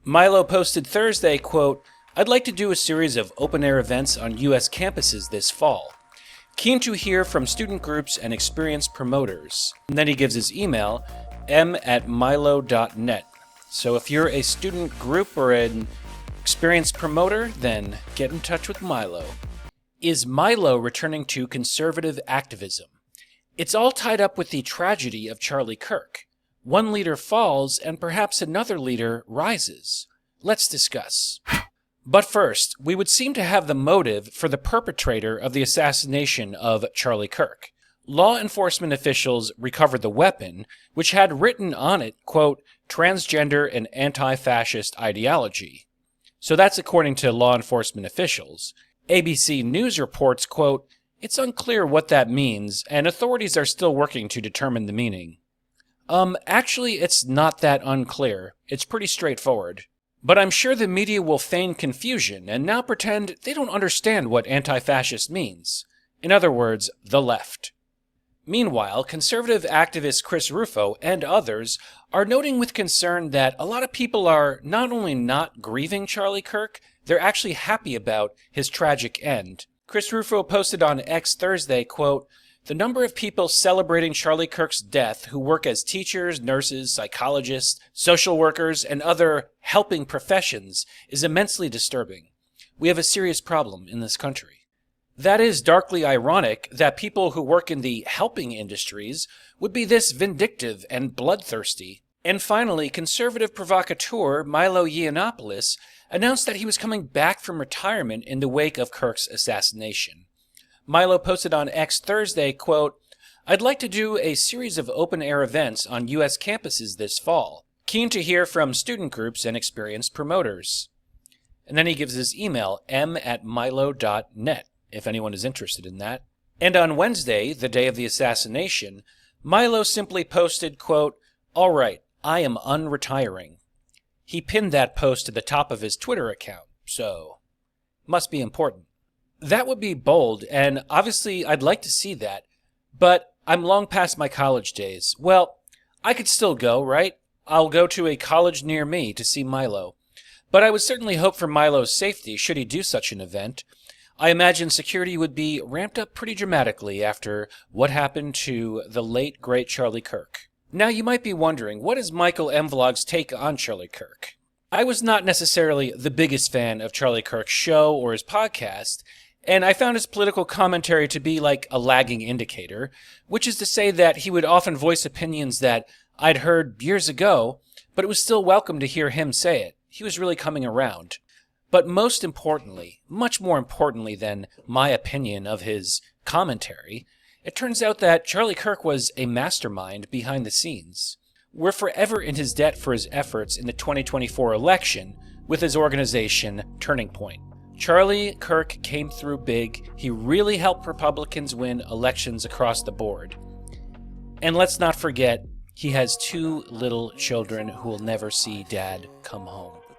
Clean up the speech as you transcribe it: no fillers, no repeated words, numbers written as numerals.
Milo posted Thursday, quote, "I'd like to do a series of open-air events on U.S. campuses this fall. Keen to hear from student groups and experienced promoters." And then he gives his email, m@milo.net. So if you're a student group or an experienced promoter, then get in touch with Milo. Is Milo returning to conservative activism? It's all tied up with the tragedy of Charlie Kirk. One leader falls and perhaps another leader rises. Let's discuss. But first, we would seem to have the motive for the perpetrator of the assassination of Charlie Kirk. Law enforcement officials recovered the weapon, which had written on it, quote, "transgender and anti-fascist ideology." So that's according to law enforcement officials. ABC News reports, quote, "It's unclear what that means, and authorities are still working to determine the meaning." Actually, it's not that unclear. It's pretty straightforward. But I'm sure the media will feign confusion and now pretend they don't understand what anti-fascist means. In other words, the left. Meanwhile, conservative activist Chris Rufo and others are noting with concern that a lot of people are not only not grieving Charlie Kirk, they're actually happy about his tragic end. Chris Rufo posted on X Thursday, quote, "The number of people celebrating Charlie Kirk's death who work as teachers, nurses, psychologists, social workers, and other helping professions is immensely disturbing. We have a serious problem in this country." That is darkly ironic that people who work in the helping industries would be this vindictive and bloodthirsty. And finally, conservative provocateur Milo Yiannopolous announced that he was coming back from retirement in the wake of Kirk's assassination. Milo posted on X Thursday, quote, "I'd like to do a series of open-air events on U.S. campuses this fall. Keen to hear from student groups and experienced promoters." And then he gives his email, m@milo.net, if anyone is interested in that. And on Wednesday, the day of the assassination, Milo simply posted, quote, "All right, I am unretiring." He pinned that post to the top of his Twitter account, so must be important. That would be bold, and obviously I'd like to see that, but I'm long past my college days. Well, I could still go, right? I'll go to a college near me to see Milo. But I would certainly hope for Milo's safety should he do such an event. I imagine security would be ramped up pretty dramatically after what happened to the late, great Charlie Kirk. Now you might be wondering, what is Michael M. Vlog's take on Charlie Kirk? I was not necessarily the biggest fan of Charlie Kirk's show or his podcast, and I found his political commentary to be like a lagging indicator, which is to say that he would often voice opinions that I'd heard years ago, but it was still welcome to hear him say it. He was really coming around. But most importantly, much more importantly than my opinion of his commentary, it turns out that Charlie Kirk was a mastermind behind the scenes. We're forever in his debt for his efforts in the 2024 election with his organization, Turning Point. Charlie Kirk came through big. He really helped Republicans win elections across the board. And let's not forget, he has 2 little children who will never see Dad come home.